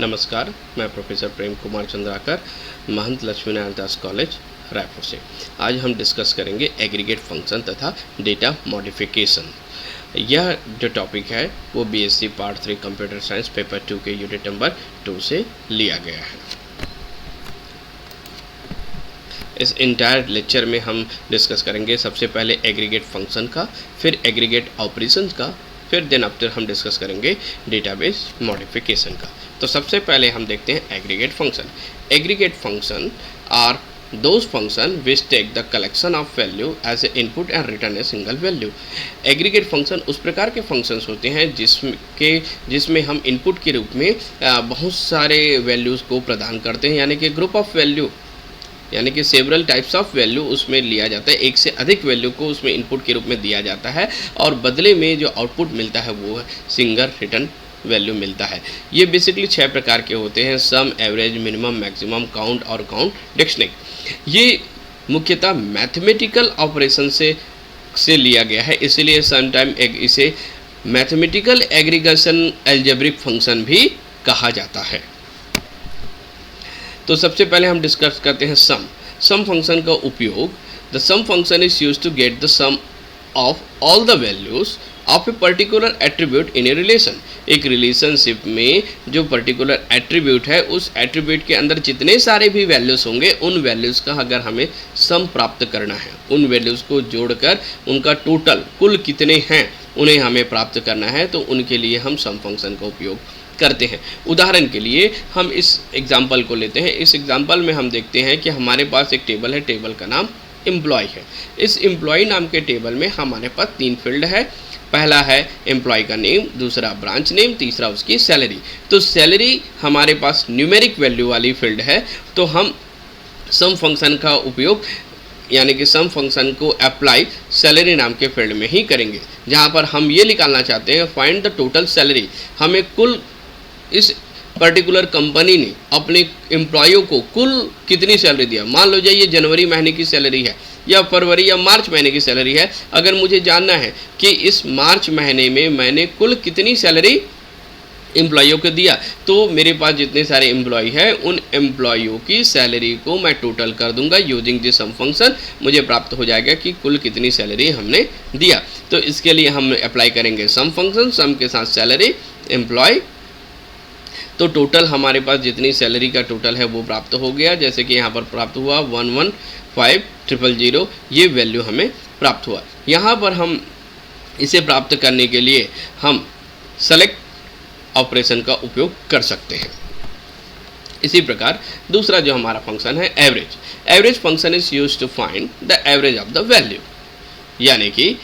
नमस्कार, मैं प्रोफेसर प्रेम कुमार चंद्राकर, महंत लक्ष्मी नारायण दास कॉलेज रायपुर से। आज हम डिस्कस करेंगे एग्रीगेट फंक्शन तथा डेटा मॉडिफिकेशन। यह जो टॉपिक है वो BSc part 3 computer science paper 2 के यूनिट नंबर 2 से लिया गया है। इस इंटायर लेक्चर में हम डिस्कस करेंगे सबसे पहले एग्रीगेट फंक्शन का, फिर एग्रीगेट ऑपरेशंस का, फिर देन आफ्टर हम डिस्कस करेंगे डेटाबेस मॉडिफिकेशन का। तो सबसे पहले हम देखते हैं aggregate function. Aggregate function are those function which take the collection of value as a input and return a single value. Aggregate function उस प्रकार के फंक्शंस होते हैं जिसमें हम इनपुट के रूप में बहुत सारे वैल्यूज़ को प्रदान करते हैं, यानी कि ग्रुप ऑफ वैल्यू, यानी कि सेवरल टाइप्स ऑफ वैल्यू उसमें लिया जाता है। एक से अधिक वैल्यू को उसमें इनपुट के रूप में दिया जाता है और बदले में जो आउटपुट मिलता है वो सिंगल रिटर्न वैल्यू मिलता है। ये बेसिकली 6 प्रकार के होते हैं: सम, एवरेज, मिनिमम, मैक्सिमम, काउंट और काउंट डिक्शनरी। ये मुख्यतः मैथमेटिकल ऑपरेशन से लिया गया है, इसलिए समटाइम इसे मैथमेटिकल एग्रीगेशन अलजेब्रिक फंक्शन भी कहा जाता है। तो सबसे पहले हम डिस्कस करते हैं सम फंक्शन का उपयोग। The sum function is used to get the sum of all the values of a particular attribute in a relation. एक रिलेशनशिप में जो पर्टिकुलर एट्रीब्यूट है, उस एट्रीब्यूट के अंदर जितने सारे भी वैल्यूज़ होंगे, उन वैल्यूज़ का अगर हमें सम प्राप्त करना है, उन वैल्यूज़ को जोड़कर उनका टोटल कुल कितने हैं उन्हें हमें प्राप्त करना है, तो उनके लिए हम सम फंक्शन का उपयोग करते हैं। उदाहरण के लिए हम इस एग्जाम्पल को लेते हैं। इस एग्जाम्पल में हम देखते हैं कि हमारे पास एक टेबल है, टेबल का नाम एम्प्लॉय है। इस एम्प्लॉय नाम के टेबल में हमारे पास 3 फील्ड है। पहला है एम्प्लॉय का नेम, दूसरा ब्रांच नेम, तीसरा उसकी सैलरी। तो सैलरी हमारे पास न्यूमेरिक वैल्यू वाली फील्ड है, तो हम सम फंक्शन का उपयोग, यानी कि सम फंक्शन को अप्लाई सैलरी नाम के फील्ड में ही करेंगे, जहाँ पर हम ये निकालना चाहते हैं फाइंड द टोटल सैलरी। हमें कुल इस पर्टिकुलर कंपनी ने अपने एम्प्लॉयों को कुल कितनी सैलरी दिया। मान लो ये जनवरी महीने की सैलरी है या फरवरी या मार्च महीने की सैलरी है। अगर मुझे जानना है कि इस मार्च महीने में मैंने कुल कितनी सैलरी एम्प्लॉयों को दिया, तो मेरे पास जितने सारे एम्प्लॉय हैं उन एम्प्लॉयों की सैलरी को मैं टोटल कर दूंगा यूजिंग दिस सम फंक्शन। मुझे प्राप्त हो जाएगा कि कुल कितनी सैलरी हमने दिया। तो इसके लिए हम अप्लाई करेंगे सम फंक्शन, सम के साथ सैलरी एम्प्लॉय। तो टोटल हमारे पास जितनी सैलरी का टोटल है वो प्राप्त हो गया, जैसे कि यहाँ पर प्राप्त हुआ 115000, ये वैल्यू हमें प्राप्त हुआ। यहाँ पर हम इसे प्राप्त करने के लिए हम सेलेक्ट ऑपरेशन का उपयोग कर सकते हैं। इसी प्रकार दूसरा जो हमारा फंक्शन है average. Average function is used to find the average of the value, यानी कि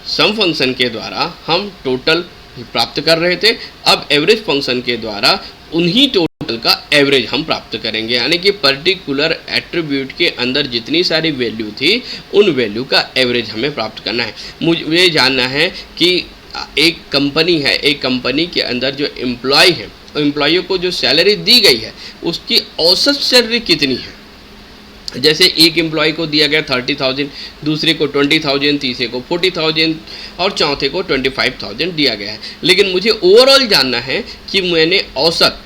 सम फंक्शन के द्वारा हम टोटल प्राप्त कर रहे थे, अब एवरेज फंक्शन के द्वारा उन्हीं टोटल का एवरेज हम प्राप्त करेंगे, यानी कि पर्टिकुलर एट्रीब्यूट के अंदर जितनी सारी वैल्यू थी उन वैल्यू का एवरेज हमें प्राप्त करना है। मुझे जानना है कि एक कंपनी है, एक कंपनी के अंदर जो एम्प्लॉय है, एम्प्लॉयों को जो सैलरी दी गई है उसकी औसत सैलरी कितनी है। जैसे एक एम्प्लॉय को दिया गया 30,000, दूसरे को 20,000, तीसरे को 40,000 और चौथे को 25,000 दिया गया है। लेकिन मुझे ओवरऑल जानना है कि मैंने औसत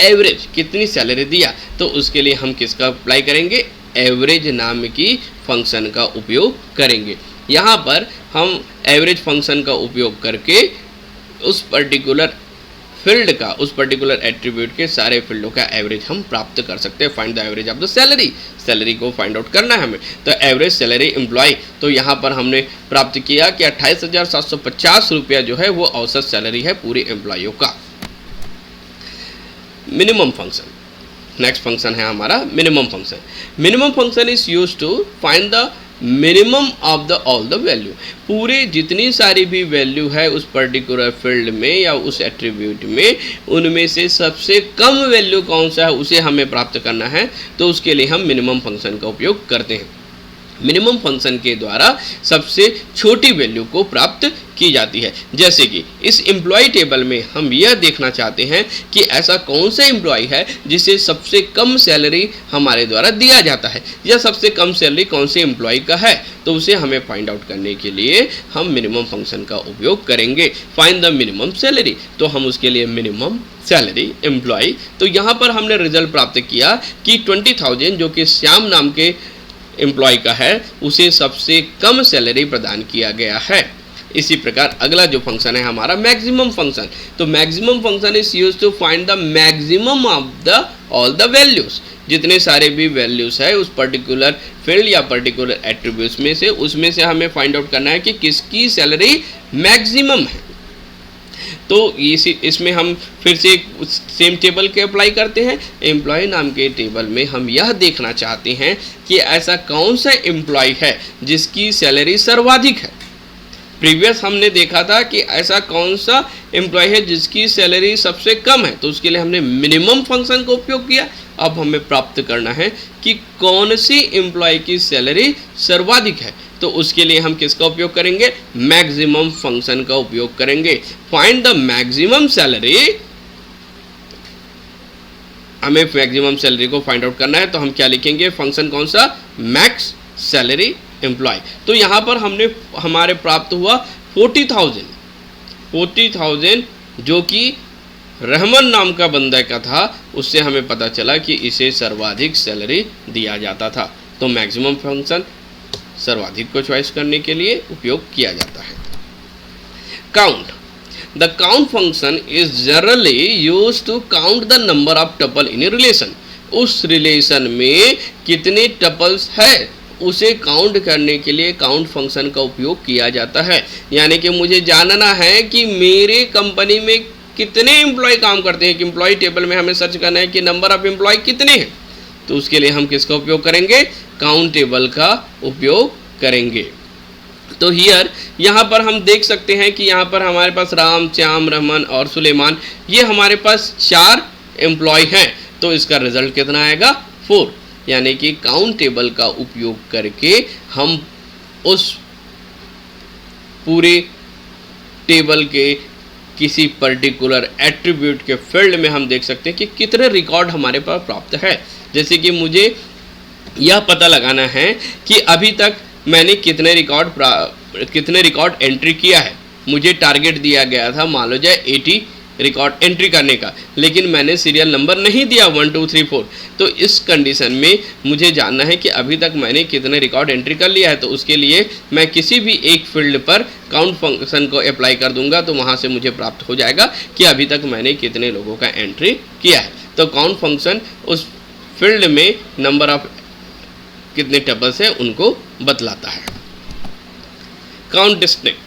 एवरेज कितनी सैलरी दिया, तो उसके लिए हम किसका अप्लाई करेंगे, एवरेज नाम की फंक्शन का उपयोग करेंगे। यहाँ पर हम एवरेज फंक्शन का उपयोग करके उस पर्टिकुलर फील्ड का, उस पर्टिकुलर एट्रीब्यूट के सारे फील्डों का एवरेज हम प्राप्त कर सकते हैं। Find the average of the salary, salary को फाइंड आउट करना है हमें। तो एवरेज सैलरी एम्प्लॉय, तो यहाँ पर हमने प्राप्त किया कि 28,750 रुपया जो है वो औसत सैलरी है पूरे एम्प्लॉयों का। मिनिमम फंक्शन, नेक्स्ट फंक्शन है हमारा minimum function. Minimum function is used to find the minimum of the all the value. पूरे जितनी सारी भी वैल्यू है उस पर्टिकुलर फील्ड में या उस एट्रीब्यूट में, उनमें से सबसे कम वैल्यू कौन सा है उसे हमें प्राप्त करना है, तो उसके लिए हम मिनिमम फंक्शन का उपयोग करते हैं। मिनिमम फंक्शन के द्वारा सबसे छोटी वैल्यू को प्राप्त प्राप्त की जाती है। जैसे कि इस एम्प्लॉय टेबल में हम यह देखना चाहते हैं कि ऐसा कौन सा एम्प्लॉय है जिसे सबसे कम सैलरी हमारे द्वारा दिया जाता है, या सबसे कम सैलरी कौन से एम्प्लॉय का है, तो उसे हमें फाइंड आउट करने के लिए हम मिनिमम फंक्शन का उपयोग करेंगे। फाइंड द मिनिमम सैलरी, तो हम उसके लिए मिनिमम सैलरी एम्प्लॉय, तो यहाँ पर हमने रिजल्ट प्राप्त किया कि 20,000 जो कि श्याम नाम के एम्प्लॉय का है, उसे सबसे कम सैलरी प्रदान किया गया है। इसी प्रकार अगला जो फंक्शन है हमारा मैक्सिमम फंक्शन, तो maximum function is used to find the maximum of the all the values, जितने सारे भी वैल्यूज है उस पर्टिकुलर फील्ड या पर्टिकुलर एट्रीब्यूट्स में से, उसमें से हमें फाइंड आउट करना है कि किसकी सैलरी मैक्सिमम है। तो इसमें हम फिर से सेम टेबल के अप्लाई करते हैं। एम्प्लॉय नाम के टेबल में हम यह देखना चाहते हैं कि ऐसा कौन सा एम्प्लॉय है जिसकी सैलरी सर्वाधिक है। प्रीवियस हमने देखा था कि ऐसा कौन सा एम्प्लॉय है जिसकी सैलरी सबसे कम है, तो उसके लिए हमने मिनिमम फंक्शन का उपयोग किया। अब हमें प्राप्त करना है कि कौन सी एम्प्लॉय की सैलरी सर्वाधिक है, तो उसके लिए हम किसका उपयोग करेंगे, मैक्सिमम फंक्शन का उपयोग करेंगे। फाइंड द मैक्सिमम सैलरी, हमें मैक्सिमम सैलरी को फाइंड आउट करना है, तो हम क्या लिखेंगे, फंक्शन कौन सा, मैक्स सैलरी एम्प्लॉय। तो यहाँ पर हमने हमारे प्राप्त हुआ 40,000 जो कि रहमान नाम का बंदा का था, उससे हमें पता चला कि इसे सर्वाधिक सैलरी दिया जाता था। तो मैक्सिमम फंक्शन सर्वाधिक को चॉइस करने के लिए उपयोग किया जाता है। Count, the count function is generally used to count the number of tuple in a relation. उस रिलेशन में कितने टपल्स है उसे काउंट करने के लिए काउंट फंक्शन का उपयोग किया जाता है। यानी कि मुझे जानना है कि मेरे कंपनी में कितने एम्प्लॉय काम करते हैं, कि एम्प्लॉय टेबल में हमें सर्च करना है कि नंबर ऑफ एम्प्लॉय कितने हैं, तो उसके लिए हम किसका उपयोग करेंगे, काउंट टेबल का उपयोग करेंगे। तो हियर यहाँ पर हम देख सकते हैं कि यहाँ पर हमारे पास राम, श्याम, रहमान और सुलेमान, ये हमारे पास 4 एम्प्लॉय हैं। तो इसका रिजल्ट कितना आएगा, 4। यानी कि काउंट टेबल का उपयोग करके हम उस पूरे टेबल के किसी पर्टिकुलर एट्रीब्यूट के फील्ड में हम देख सकते हैं कि कितने रिकॉर्ड हमारे पास प्राप्त है। जैसे कि मुझे यह पता लगाना है कि अभी तक मैंने कितने रिकॉर्ड एंट्री किया है। मुझे टारगेट दिया गया था मान लो जाए 80 रिकॉर्ड एंट्री करने का, लेकिन मैंने सीरियल नंबर नहीं दिया 1 2 3 4। तो इस कंडीशन में मुझे जानना है कि अभी तक मैंने कितने रिकॉर्ड एंट्री कर लिया है। तो उसके लिए मैं किसी भी एक फील्ड पर काउंट फंक्शन को अप्लाई कर दूंगा, तो वहाँ से मुझे प्राप्त हो जाएगा कि अभी तक मैंने कितने लोगों का एंट्री किया है। तो काउंट फंक्शन उस फील्ड में नंबर ऑफ कितने टपल्स हैं उनको बतलाता है। Count distinct,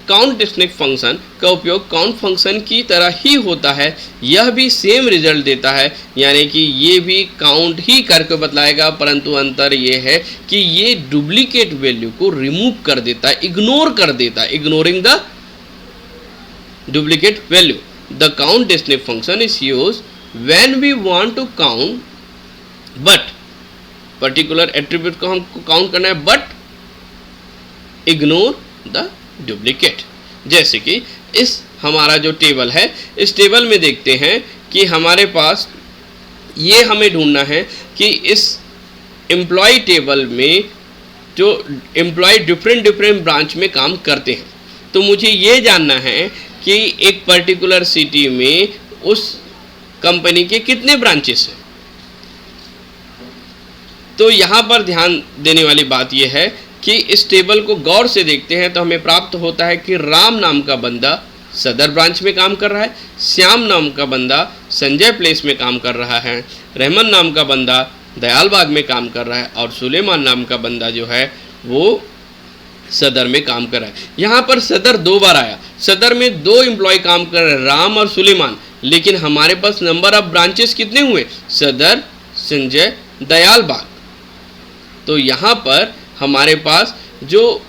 count distinct function का उपयोग काउंट फंक्शन की तरह ही होता है, यह भी सेम रिजल्ट देता है। यानी कि ये भी काउंट ही करके बतलाएगा, परंतु अंतर ये है कि ये डुप्लीकेट वैल्यू को रिमूव कर देता है, इग्नोर कर देता है, ignoring the duplicate value. The count distinct function is used when we want to count but, particular attribute को हमको काउंट करना है बट इग्नोर द डुप्लीकेट। जैसे कि इस हमारा जो टेबल है, इस टेबल में देखते हैं कि हमारे पास ये हमें ढूंढना है कि इस एम्प्लॉय टेबल में जो एम्प्लॉय डिफरेंट ब्रांच में काम करते हैं, तो मुझे ये जानना है कि एक पर्टिकुलर सिटी में उस कंपनी के कितने ब्रांचेस हैं। तो यहाँ पर ध्यान देने वाली बात यह है कि इस टेबल को गौर से देखते हैं तो हमें प्राप्त होता है कि राम नाम का बंदा सदर ब्रांच में काम कर रहा है, श्याम नाम का बंदा संजय प्लेस में काम कर रहा है, रहमान नाम का बंदा दयाल बाग में काम कर रहा है, और सुलेमान नाम का बंदा जो है वो सदर में काम कर रहा है। यहाँ पर सदर 2 बार आया, सदर में 2 एम्प्लॉय काम कर रहे हैं, राम और सुलेमान, लेकिन हमारे पास नंबर ऑफ ब्रांचेस कितने हुए, सदर, संजय, दयाल बाग। तो यहाँ पर हमारे पास जो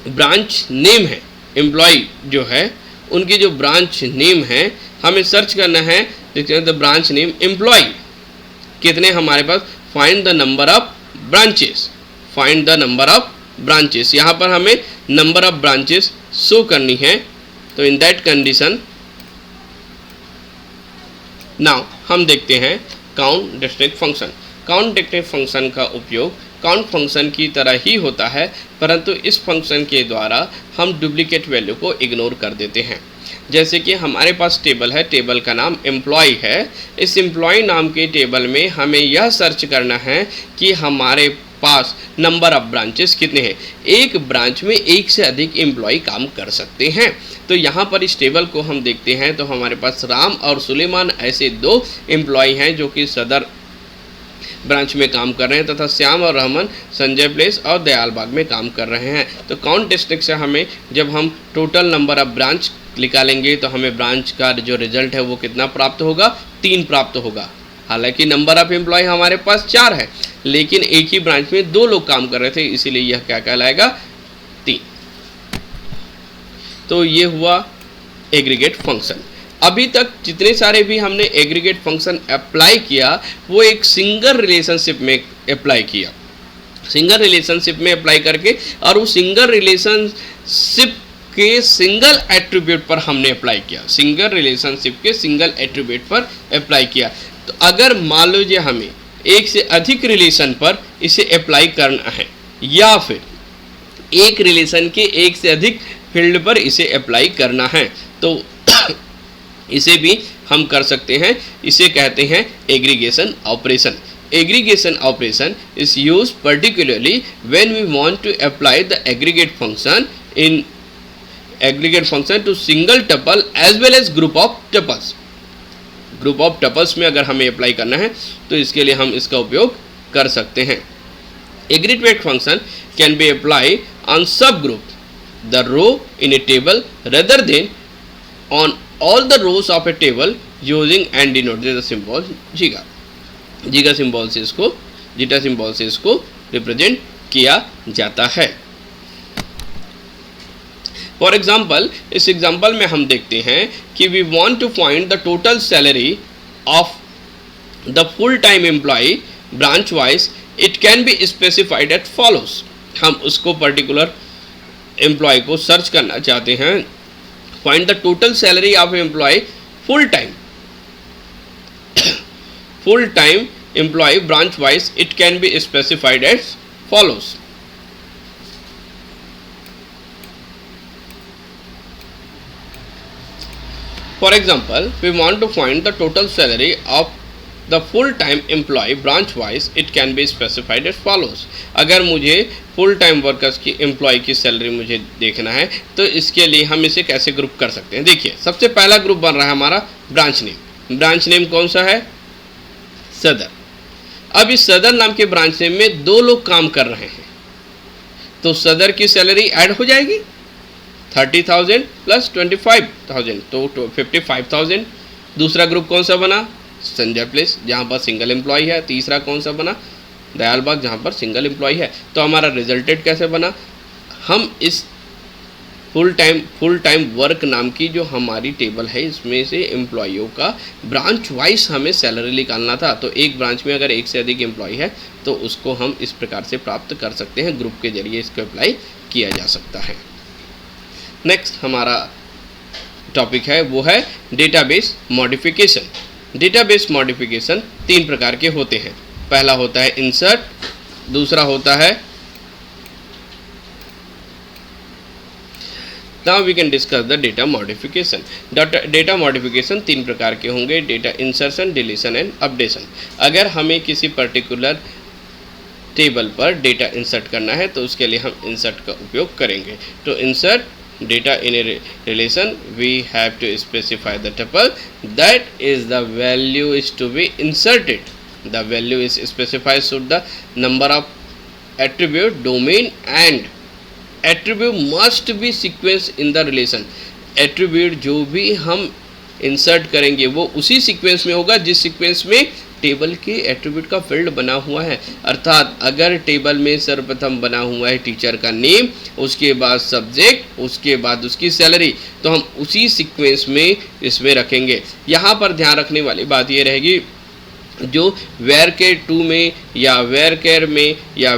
ब्रांच नेम है, एम्प्लॉय जो है उनकी जो ब्रांच नेम है, हमें सर्च करना है, देखते हैं द ब्रांच नेम एम्प्लॉय कितने हमारे पास, find the number of branches, find the number of branches. यहाँ पर हमें नंबर ऑफ ब्रांचेस शो करनी है, तो इन दैट कंडीशन नाउ हम देखते हैं count distinct function. Count distinct function का उपयोग काउंट फंक्शन की तरह ही होता है, परंतु इस फंक्शन के द्वारा हम डुप्लीकेट वैल्यू को इग्नोर कर देते हैं। जैसे कि हमारे पास टेबल है, टेबल का नाम एम्प्लॉय है। इस एम्प्लॉय नाम के टेबल में हमें यह सर्च करना है कि हमारे पास नंबर ऑफ ब्रांचेस कितने हैं। एक ब्रांच में एक से अधिक एम्प्लॉय काम कर सकते हैं। तो यहाँ पर इस टेबल को हम देखते हैं तो हमारे पास राम और सुलेमान ऐसे दो एम्प्लॉय हैं जो कि सदर ब्रांच में काम कर रहे हैं, तथा श्याम और रहमान संजय प्लेस और दयाल बाग में काम कर रहे हैं। तो काउंट डिस्ट्रिक्ट से हमें जब हम टोटल नंबर ऑफ ब्रांच निकालेंगे तो हमें ब्रांच का जो रिजल्ट है वो कितना प्राप्त होगा, 3 प्राप्त होगा। हालांकि नंबर ऑफ एम्प्लॉय हमारे पास 4 है, लेकिन एक ही ब्रांच में 2 लोग काम कर रहे थे, इसीलिए यह क्या कहलाएगा, 3। तो ये हुआ एग्रीगेट फंक्शन। अभी तक जितने सारे भी हमने एग्रीगेट फंक्शन अप्लाई किया वो एक सिंगल रिलेशनशिप में अप्लाई किया, सिंगल रिलेशनशिप में अप्लाई करके, और उस सिंगल रिलेशनशिप के सिंगल एट्रीब्यूट पर हमने अप्लाई किया, सिंगल रिलेशनशिप के सिंगल एट्रीब्यूट पर अप्लाई किया। तो अगर मान लीजिए हमें एक से अधिक रिलेशन पर इसे अप्लाई करना है, या फिर एक रिलेशन के एक से अधिक फील्ड पर इसे अप्लाई करना है, तो इसे भी हम कर सकते हैं। इसे कहते हैं aggregation operation. Aggregation operation is used particularly when we want to apply the aggregate function to single tuple as well as group of tuples. Group of tuples में अगर हमें अप्लाई करना है तो इसके लिए हम इसका उपयोग कर सकते हैं। Aggregate function can be applied on subgroup, the row in a table rather than on all the rows of a table using and denoted the symbol giga. जीगा symbol से इसको, जीटा सिंबल से इसको रिप्रेजेंट किया जाता है। For example, इस example में हम देखते हैं कि we want to find the total salary of the full time employee branch wise. It can be specified at follows. हम उसको पर्टिकुलर एम्प्लॉय को सर्च करना चाहते हैं। Find the total salary of employee full time employee branch wise. It can be specified as follows. For example, we want to find the total salary of the full time employee branch wise. It can be specified as follows. अगर मुझे full time workers की employ की salary मुझे देखना है तो इसके लिए हम इसे कैसे ग्रुप कर सकते हैं। देखिए, सबसे पहला ग्रुप बन रहा है हमारा ब्रांच नेम। ब्रांच नेम कौन सा है, सदर। अब इस सदर नाम के ब्रांच नेम में 2 लोग काम कर रहे हैं, तो सदर की सैलरी ऐड हो जाएगी 30,000 प्लस 25,000, तो 55,000। दूसरा ग्रुप कौन सा बना, संजय प्लेस, जहाँ पर सिंगल एम्प्लॉय है। तीसरा कौन सा बना, दयाल बाग, जहाँ पर सिंगल एम्प्लॉय है। तो हमारा रिजल्टेड कैसे बना, हम इस फुल टाइम वर्क नाम की जो हमारी टेबल है इसमें से एम्प्लॉयों का ब्रांच वाइज हमें सैलरी निकालना था। तो एक ब्रांच में अगर एक से अधिक एम्प्लॉय है तो उसको हम इस प्रकार से प्राप्त कर सकते हैं, ग्रुप के जरिए इसको अप्लाई किया जा सकता है। नेक्स्ट हमारा टॉपिक है वो है डेटाबेस मॉडिफिकेशन। डेटाबेस मॉडिफिकेशन 3 प्रकार के होते हैं। पहला होता है इंसर्ट, दूसरा होता है, Now we can discuss the data modification. Data modification 3 प्रकार के होंगे, data insertion, deletion and updation. अगर हमें किसी पर्टिकुलर टेबल पर डेटा इंसर्ट करना है तो उसके लिए हम इंसर्ट का उपयोग करेंगे। तो insert data in a relation, we have to specify the tuple that is the value is to be inserted. The value is specified should the number of attribute, domain and attribute must be sequence in the relation. Attribute जो भी हम insert करेंगे वो उसी sequence में होगा जिस sequence में टेबल के एट्रीब्यूट का फील्ड बना हुआ है। अर्थात अगर टेबल में सर्वप्रथम बना हुआ है टीचर का नेम, उसके बाद सब्जेक्ट, उसके बाद उसकी सैलरी, तो हम उसी सीक्वेंस में इसमें रखेंगे। यहाँ पर ध्यान रखने वाली बात ये रहेगी, जो वेयर केयर 2 में या वेयर केयर में या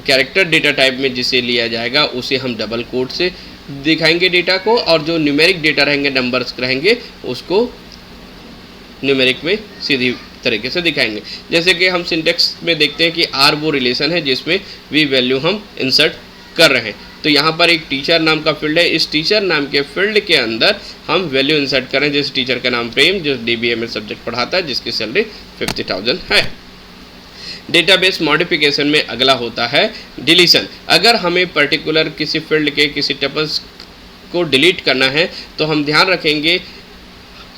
कैरेक्टर डेटा टाइप में जिसे लिया जाएगा उसे हम डबल कोट से दिखाएंगे डेटा को, और जो न्यूमेरिक डेटा रहेंगे, नंबर्स रहेंगे, उसको न्यूमेरिक में सीधी तरीके से दिखाएंगे। जैसे कि हम सिंटेक्स में देखते हैं कि आर वो रिलेशन है जिसमें वी वैल्यू हम इंसर्ट कर रहे हैं। तो यहाँ पर एक टीचर नाम का फील्ड है, इस टीचर नाम के फील्ड के अंदर हम वैल्यू इंसर्ट करें। जैसे टीचर का नाम प्रेम, जो DBA सब्जेक्ट पढ़ाता है, जिसकी सैलरी 50,000 है। डेटाबेस मॉडिफिकेशन में अगला होता है डिलीशन। अगर हमें पर्टिकुलर किसी फील्ड के किसी टपल्स को डिलीट करना है तो हम ध्यान रखेंगे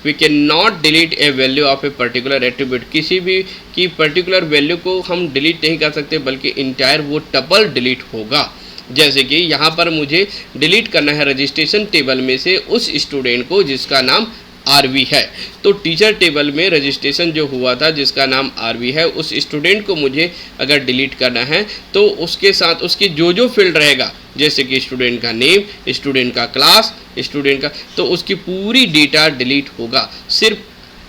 we can not delete a value of a particular attribute. किसी भी की पर्टिकुलर वैल्यू को हम डिलीट नहीं कर सकते, बल्कि इंटायर वो टपल डिलीट होगा। जैसे कि यहाँ पर मुझे डिलीट करना है रजिस्ट्रेशन टेबल में से उस स्टूडेंट को जिसका नाम RV है। तो टीचर टेबल में रजिस्ट्रेशन जो हुआ था जिसका नाम RV है, उस स्टूडेंट को मुझे अगर डिलीट करना है तो उसके साथ उसके जो फील्ड रहेगा, जैसे कि स्टूडेंट का नेम, स्टूडेंट का क्लास, स्टूडेंट का, तो उसकी पूरी डेटा डिलीट होगा। सिर्फ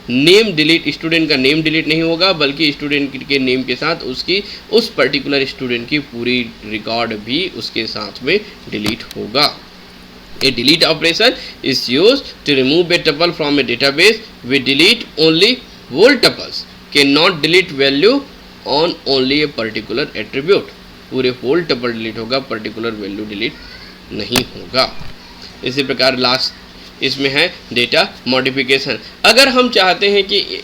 नेम डिलीट, स्टूडेंट का नेम डिलीट नहीं होगा, बल्कि स्टूडेंट के नेम के साथ उसकी उस पर्टिकुलर स्टूडेंट की पूरी रिकॉर्ड भी उसके साथ में डिलीट होगा। A delete operation is used to remove a tuple from a database. We delete only whole tuples, cannot delete value on only a particular attribute. पूरे whole tuple delete होगा, particular value delete नहीं होगा। इसी प्रकार last इसमें है data modification. अगर हम चाहते हैं कि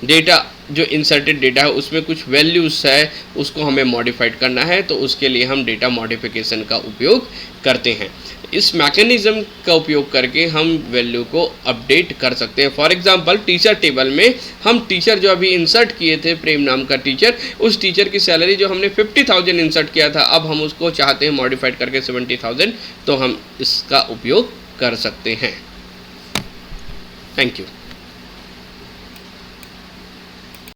डेटा जो इंसर्टेड डेटा है उसमें कुछ वैल्यूज़ है उसको हमें मॉडिफाइड करना है, तो उसके लिए हम डेटा मॉडिफिकेशन का उपयोग करते हैं। इस मैकेनिज़्म का उपयोग करके हम वैल्यू को अपडेट कर सकते हैं। फॉर एग्जांपल टीचर टेबल में हम टीचर जो अभी इंसर्ट किए थे, प्रेम नाम का टीचर, उस टीचर की सैलरी जो हमने 50,000 इंसर्ट किया था, अब हम उसको चाहते हैं मॉडिफाइड करके 70,000, तो हम इसका उपयोग कर सकते हैं। Thank you.